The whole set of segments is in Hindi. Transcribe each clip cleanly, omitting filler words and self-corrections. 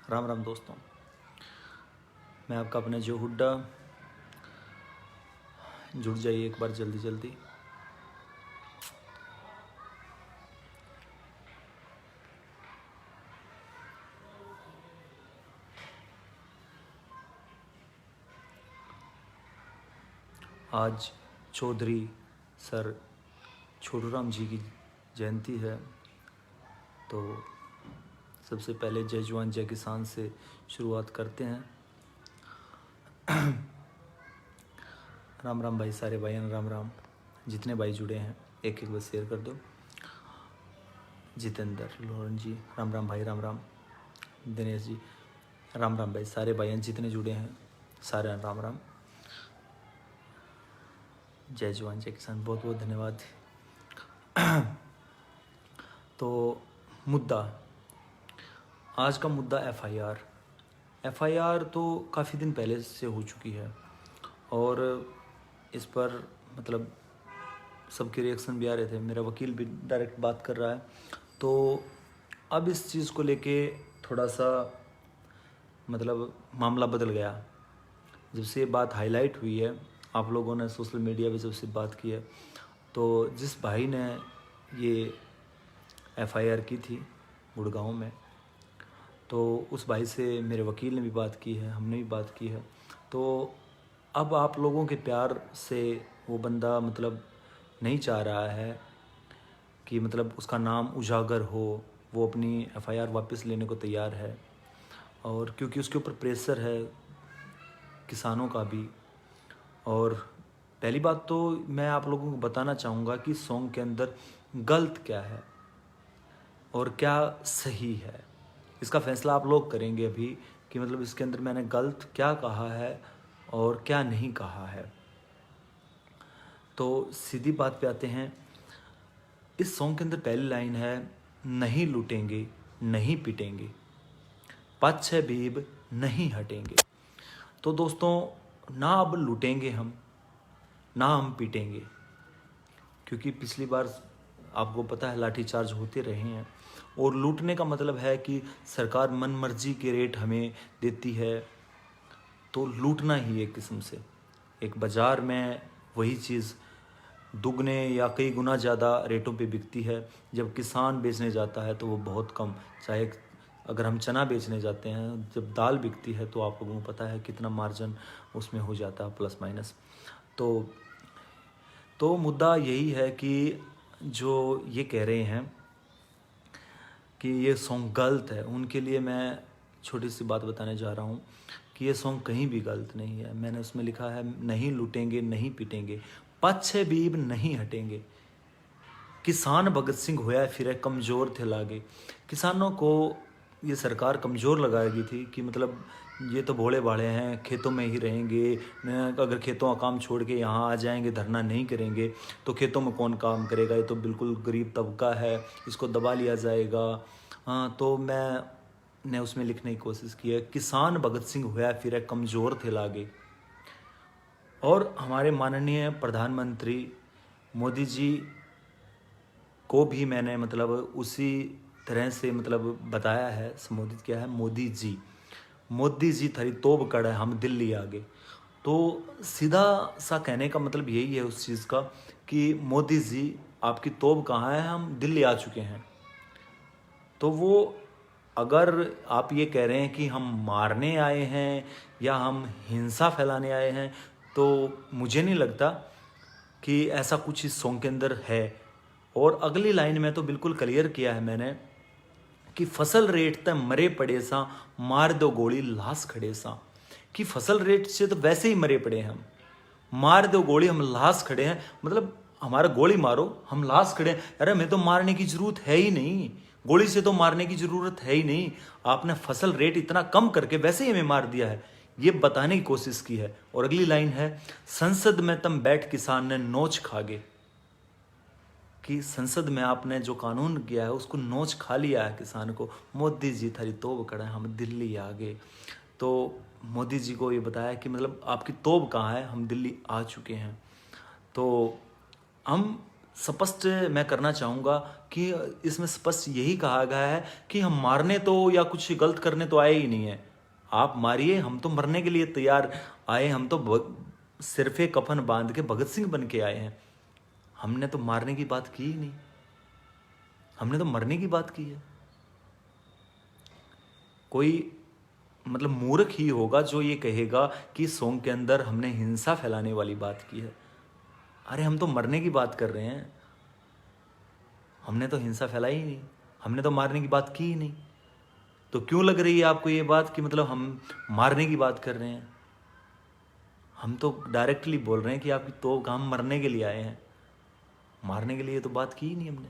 राम राम दोस्तों, मैं आपका अपना जो हुड्डा। जुड़ जाइए एक बार जल्दी जल्दी। आज चौधरी सर छोटू राम जी की जयंती है, तो सबसे पहले जय जवान जय किसान से शुरुआत करते हैं। राम राम भाई, सारे भाइयों राम राम। जितने भाई जुड़े हैं एक एक बार शेयर कर दो। जितेंद्र लोहन जी राम राम भाई, राम राम। दिनेश जी राम राम भाई, सारे भाइयों जितने जुड़े हैं सारे राम राम। जय जवान जय किसान, बहुत बहुत धन्यवाद। तो मुद्दा, आज का मुद्दा एफआईआर तो काफ़ी दिन पहले से हो चुकी है और इस पर मतलब सबके रिएक्शन भी आ रहे थे। मेरा वकील भी डायरेक्ट बात कर रहा है, तो अब इस चीज़ को लेके थोड़ा सा मतलब मामला बदल गया। जब से ये बात हाईलाइट हुई है, आप लोगों ने सोशल मीडिया पे जब से बात की है, तो जिस भाई ने ये एफआईआर की थी गुड़गांव में, तो उस भाई से मेरे वकील ने भी बात की है, हमने भी बात की है। तो अब आप लोगों के प्यार से वो बंदा मतलब नहीं चाह रहा है कि मतलब उसका नाम उजागर हो, वो अपनी एफआईआर वापस लेने को तैयार है। और क्योंकि उसके ऊपर प्रेशर है किसानों का भी। और पहली बात तो मैं आप लोगों को बताना चाहूँगा कि सॉन्ग के अंदर गलत क्या है और क्या सही है, इसका फैसला आप लोग करेंगे अभी कि मतलब इसके अंदर मैंने गलत क्या कहा है और क्या नहीं कहा है। तो सीधी बात पे आते हैं। इस सॉन्ग के अंदर पहली लाइन है, नहीं लूटेंगे नहीं पिटेंगे, पाछे बीब नहीं हटेंगे। तो दोस्तों, ना अब लूटेंगे हम, ना हम पीटेंगे, क्योंकि पिछली बार आपको पता है लाठीचार्ज होते रहे हैं। और लूटने का मतलब है कि सरकार मन मर्जी के रेट हमें देती है, तो लूटना ही एक किस्म से। एक बाज़ार में वही चीज़ दुगने या कई गुना ज़्यादा रेटों पे बिकती है, जब किसान बेचने जाता है तो वो बहुत कम। चाहे अगर हम चना बेचने जाते हैं, जब दाल बिकती है तो आप लोगों को पता है कितना मार्जिन उसमें हो जाता है, प्लस माइनस। तो मुद्दा यही है कि जो ये कह रहे हैं कि ये सॉन्ग गलत है, उनके लिए मैं छोटी सी बात बताने जा रहा हूँ कि ये सॉन्ग कहीं भी गलत नहीं है। मैंने उसमें लिखा है, नहीं लूटेंगे नहीं पीटेंगे, पाछे बीब नहीं हटेंगे। किसान भगत सिंह होया फिरे कमज़ोर थे लागे। किसानों को ये सरकार कमज़ोर लगाएगी थी कि मतलब ये तो भोले भाले हैं, खेतों में ही रहेंगे, अगर खेतों का काम छोड़ के यहाँ आ जाएंगे, धरना नहीं करेंगे तो खेतों में कौन काम करेगा, ये तो बिल्कुल गरीब तबका है, इसको दबा लिया जाएगा। हाँ, तो मैंने उसमें लिखने की कोशिश की है, किसान भगत सिंह होया फिरे कमज़ोर थे लागे। और हमारे माननीय प्रधानमंत्री मोदी जी को भी मैंने मतलब उसी तरह से मतलब बताया है, संबोधित किया है, मोदी जी थारी तोब कड़ा है, हम दिल्ली आगे। तो सीधा सा कहने का मतलब यही है उस चीज़ का कि मोदी जी आपकी तोब कहाँ है, हम दिल्ली आ चुके हैं। तो वो अगर आप ये कह रहे हैं कि हम मारने आए हैं या हम हिंसा फैलाने आए हैं, तो मुझे नहीं लगता कि ऐसा कुछ इस सॉन्ग के अंदर है। और अगली लाइन में तो बिल्कुल क्लियर किया है मैंने कि फसल रेट तक मरे पड़े सा, मार दो गोली लाश खड़े सा। कि फसल रेट से तो वैसे ही मरे पड़े हैं हम, मार दो गोली हम लाश खड़े हैं, मतलब हमारा गोली मारो हम लाश खड़े हैं। अरे हमें तो मारने की जरूरत है ही नहीं, गोली से तो मारने की जरूरत है ही नहीं, आपने फसल रेट इतना कम करके वैसे ही हमें मार दिया है, ये बताने की कोशिश की है। और अगली लाइन है, संसद में तुम बैठ किसान ने नोच खागे। कि संसद में आपने जो कानून किया है उसको नोच खा लिया है किसान को। मोदी जी थारी तोब कड़ा है, हम दिल्ली आ गए। तो मोदी जी को ये बताया कि मतलब आपकी तोब कहाँ है, हम दिल्ली आ चुके हैं। तो हम स्पष्ट मैं करना चाहूँगा कि इसमें स्पष्ट यही कहा गया है कि हम मारने तो या कुछ गलत करने तो आए ही नहीं है। आप मारिए, हम तो मरने के लिए तैयार आए, हम तो सिरफे कफन बांध के भगत सिंह बन के आए हैं। हमने तो मारने की बात की ही नहीं, हमने तो मरने की बात की है। कोई मतलब मूर्ख ही होगा जो ये कहेगा कि सॉन्ग के अंदर हमने हिंसा फैलाने वाली बात की है। अरे हम तो मरने की बात कर रहे हैं, हमने तो हिंसा फैलाई ही नहीं, हमने तो मारने की बात की ही नहीं। तो क्यों लग रही है आपको ये बात कि मतलब हम मारने की बात कर रहे हैं? हम तो डायरेक्टली बोल रहे हैं कि आपकी तो हम मरने के लिए आए हैं, मारने के लिए तो बात की ही नहीं हमने।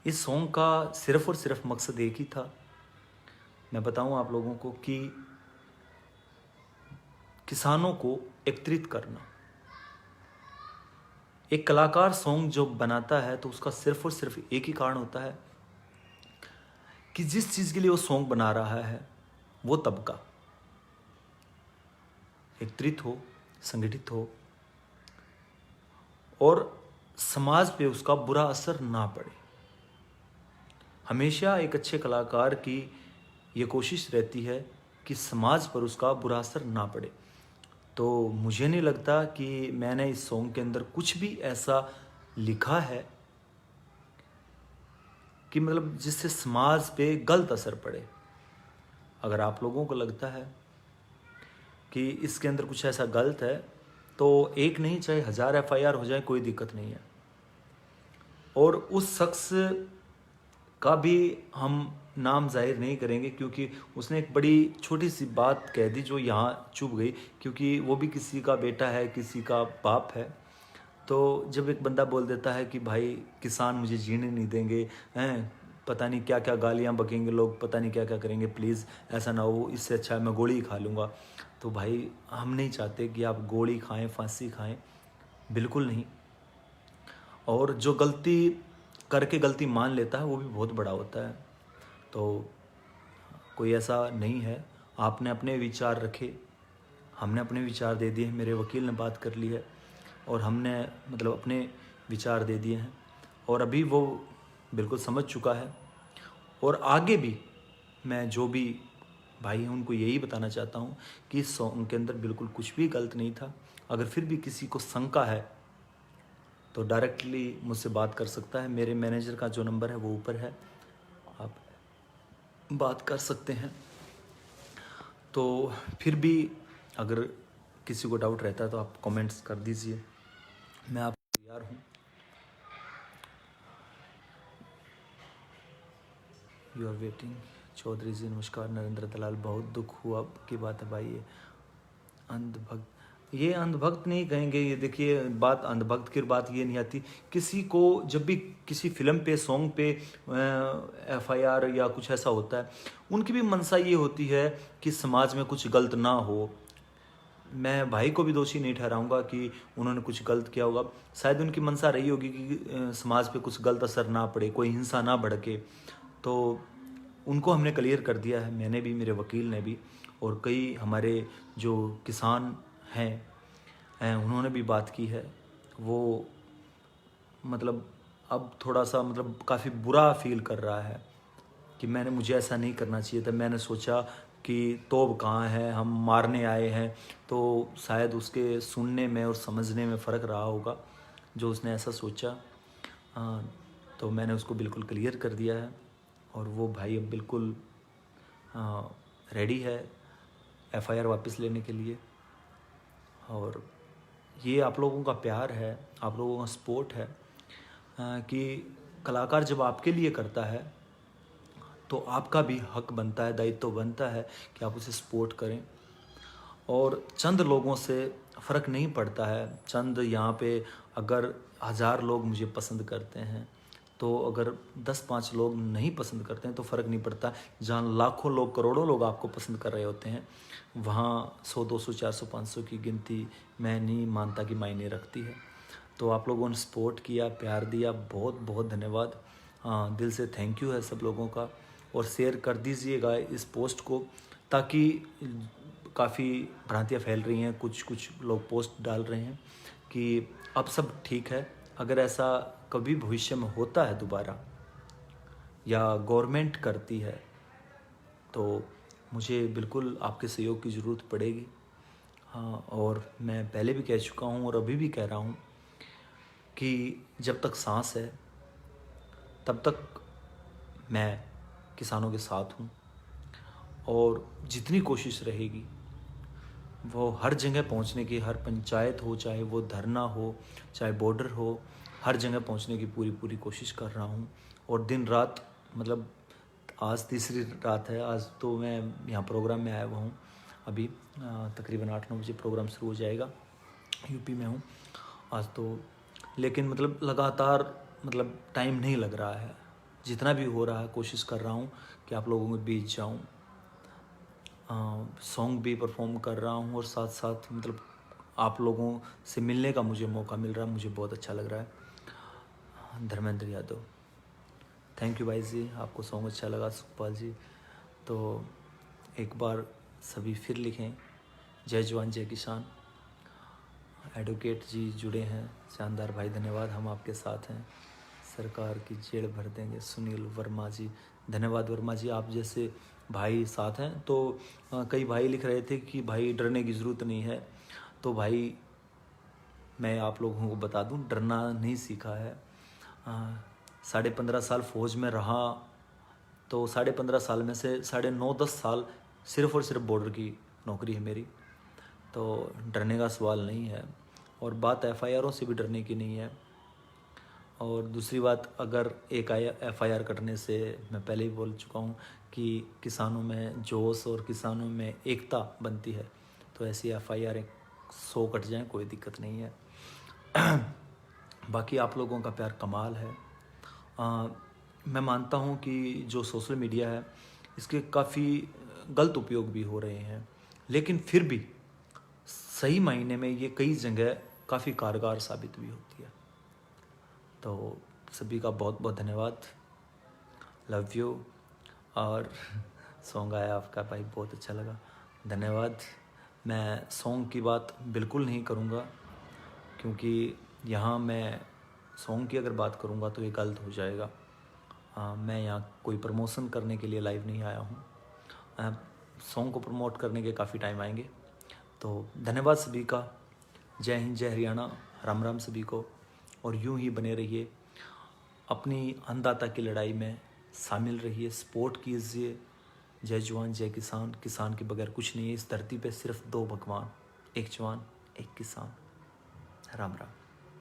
इस सॉन्ग का सिर्फ और सिर्फ मकसद एक ही था, मैं बताऊं आप लोगों को, कि किसानों को एकत्रित करना। एक कलाकार सॉन्ग जो बनाता है तो उसका सिर्फ और सिर्फ एक ही कारण होता है कि जिस चीज़ के लिए वो सॉन्ग बना रहा है वो तबका एकत्रित हो, संगठित हो और समाज पे उसका बुरा असर ना पड़े। हमेशा एक अच्छे कलाकार की ये कोशिश रहती है कि समाज पर उसका बुरा असर ना पड़े। तो मुझे नहीं लगता कि मैंने इस सॉन्ग के अंदर कुछ भी ऐसा लिखा है कि मतलब जिससे समाज पे गलत असर पड़े। अगर आप लोगों को लगता है कि इसके अंदर कुछ ऐसा गलत है तो एक नहीं चाहे 1000 FIR हो जाए, कोई दिक्कत नहीं है। और उस शख्स का भी हम नाम जाहिर नहीं करेंगे क्योंकि उसने एक बड़ी छोटी सी बात कह दी जो यहाँ चुभ गई, क्योंकि वो भी किसी का बेटा है, किसी का बाप है। तो जब एक बंदा बोल देता है कि भाई किसान मुझे जीने नहीं देंगे, हैं पता नहीं क्या क्या गालियाँ बकेंगे लोग, पता नहीं क्या क्या करेंगे, प्लीज़ ऐसा ना हो, इससे अच्छा मैं गोली खा लूँगा। तो भाई हम नहीं चाहते कि आप गोली खाएं, फांसी खाएं, बिल्कुल नहीं। और जो गलती करके गलती मान लेता है वो भी बहुत बड़ा होता है। तो कोई ऐसा नहीं है, आपने अपने विचार रखे, हमने अपने विचार दे दिए, मेरे वकील ने बात कर ली है और हमने मतलब अपने विचार दे दिए हैं और अभी वो बिल्कुल समझ चुका है। और आगे भी मैं जो भी भाई हैं उनको यही बताना चाहता हूँ कि इस सॉन्ग के अंदर बिल्कुल कुछ भी गलत नहीं था। अगर फिर भी किसी को शंका है तो डायरेक्टली मुझसे बात कर सकता है, मेरे मैनेजर का जो नंबर है वो ऊपर है, आप बात कर सकते हैं। तो फिर भी अगर किसी को डाउट रहता है तो आप कमेंट्स कर दीजिए, मैं आप तैयार हूँ। यू आर वेटिंग चौधरी जी, नमस्कार। नरेंद्र दलाल, बहुत दुख हुआ की बात है भाई, ये अंधभक्त, ये अंधभक्त नहीं कहेंगे। ये देखिए बात अंधभक्त की बात ये नहीं आती। किसी को जब भी किसी फिल्म पे, सॉन्ग पे FIR या कुछ ऐसा होता है, उनकी भी मंशा ये होती है कि समाज में कुछ गलत ना हो। मैं भाई को भी दोषी नहीं ठहराऊंगा कि उन्होंने कुछ गलत किया होगा, शायद उनकी मंशा रही होगी कि समाज पे कुछ गलत असर ना पड़े, कोई हिंसा ना भड़के। तो उनको हमने क्लियर कर दिया है, मैंने भी, मेरे वकील ने भी, और कई हमारे जो किसान हैं उन्होंने भी बात की है। वो मतलब अब थोड़ा सा मतलब काफ़ी बुरा फील कर रहा है कि मुझे ऐसा नहीं करना चाहिए था। मैंने सोचा कि तोब कहाँ है, हम मारने आए हैं। तो शायद उसके सुनने में और समझने में फ़र्क रहा होगा जो उसने ऐसा सोचा। तो मैंने उसको बिल्कुल क्लियर कर दिया है और वो भाई अब बिल्कुल रेडी है FIR वापस लेने के लिए। और ये आप लोगों का प्यार है, आप लोगों का सपोर्ट है कि कलाकार जब आपके लिए करता है तो आपका भी हक बनता है, दायित्व बनता है कि आप उसे सपोर्ट करें। और चंद लोगों से फ़र्क नहीं पड़ता है, चंद यहाँ पे अगर 1000 लोग मुझे पसंद करते हैं तो अगर 10-5 लोग नहीं पसंद करते हैं तो फ़र्क नहीं पड़ता। जहाँ लाखों लोग, करोड़ों लोग आपको पसंद कर रहे होते हैं, वहाँ 100, 200, 400, 500 की गिनती मैं नहीं मानता कि मायने रखती है। तो आप लोगों ने सपोर्ट किया, प्यार दिया, बहुत बहुत धन्यवाद। दिल से थैंक यू है सब लोगों का। और शेयर कर दीजिएगा इस पोस्ट को, ताकि काफ़ी भ्रांतियाँ फैल रही हैं, कुछ कुछ लोग पोस्ट डाल रहे हैं कि अब सब ठीक है। अगर ऐसा कभी भविष्य में होता है दोबारा या गवर्नमेंट करती है तो मुझे बिल्कुल आपके सहयोग की ज़रूरत पड़ेगी। हाँ, और मैं पहले भी कह चुका हूँ और अभी भी कह रहा हूँ कि जब तक सांस है तब तक मैं किसानों के साथ हूँ, और जितनी कोशिश रहेगी वो हर जगह पहुँचने की, हर पंचायत हो, चाहे वो धरना हो, चाहे बॉर्डर हो, हर जगह पहुँचने की पूरी पूरी कोशिश कर रहा हूँ। और दिन रात, मतलब आज तीसरी रात है, आज तो मैं यहाँ प्रोग्राम में आया हुआ हूँ। अभी तकरीबन 8-9 बजे प्रोग्राम शुरू हो जाएगा। यूपी में हूँ आज तो, लेकिन मतलब लगातार, मतलब टाइम नहीं लग रहा है। जितना भी हो रहा है कोशिश कर रहा हूँ कि आप लोगों के बीच जाऊँ, सॉन्ग भी परफॉर्म कर रहा हूँ, और साथ साथ मतलब आप लोगों से मिलने का मुझे मौका मिल रहा है, मुझे बहुत अच्छा लग रहा है। धर्मेंद्र यादव, थैंक यू भाई जी, आपको सॉन्ग अच्छा लगा सुखपाल जी। तो एक बार सभी फिर लिखें, जय जवान जय किसान। एडवोकेट जी जुड़े हैं, शानदार भाई, धन्यवाद, हम आपके साथ हैं, सरकार की जेड़ भर देंगे। सुनील वर्मा जी, धन्यवाद वर्मा जी, आप जैसे भाई साथ हैं। तो कई भाई लिख रहे थे कि भाई डरने की ज़रूरत नहीं है। तो भाई मैं आप लोगों को बता दूं, डरना नहीं सीखा है। 15.5 साल फौज में रहा, तो 15.5 साल में से 9.5-10 साल सिर्फ़ और सिर्फ बॉर्डर की नौकरी है मेरी। तो डरने का सवाल नहीं है, और बात एफआईआरों से भी डरने की नहीं है। और दूसरी बात, अगर एक एफआईआर कटने से, मैं पहले ही बोल चुका हूँ कि किसानों में जोश और किसानों में एकता बनती है, तो ऐसी एफआईआर 100 कट जाएँ, कोई दिक्कत नहीं है। बाकी आप लोगों का प्यार कमाल है। मैं मानता हूँ कि जो सोशल मीडिया है इसके काफ़ी गलत उपयोग भी हो रहे हैं, लेकिन फिर भी सही मायने में ये कई जगह काफ़ी कारगर साबित भी होती है। तो सभी का बहुत बहुत धन्यवाद, लव यू। और सॉन्ग आया आपका भाई, बहुत अच्छा लगा, धन्यवाद। मैं सॉन्ग की बात बिल्कुल नहीं करूँगा, क्योंकि यहाँ मैं सॉन्ग की अगर बात करूँगा तो ये गलत हो जाएगा। मैं यहाँ कोई प्रमोशन करने के लिए लाइव नहीं आया हूँ। सॉन्ग को प्रमोट करने के काफ़ी टाइम आएंगे। तो धन्यवाद सभी का, जय हिंद, जय हरियाणा, राम राम सभी को। और यूं ही बने रहिए, अपनी अन्नदाता की लड़ाई में शामिल रहिए, सपोर्ट कीजिए। जय जवान जय किसान, किसान के बगैर कुछ नहीं है इस धरती पे, सिर्फ 2 भगवान, एक जवान एक किसान। राम राम।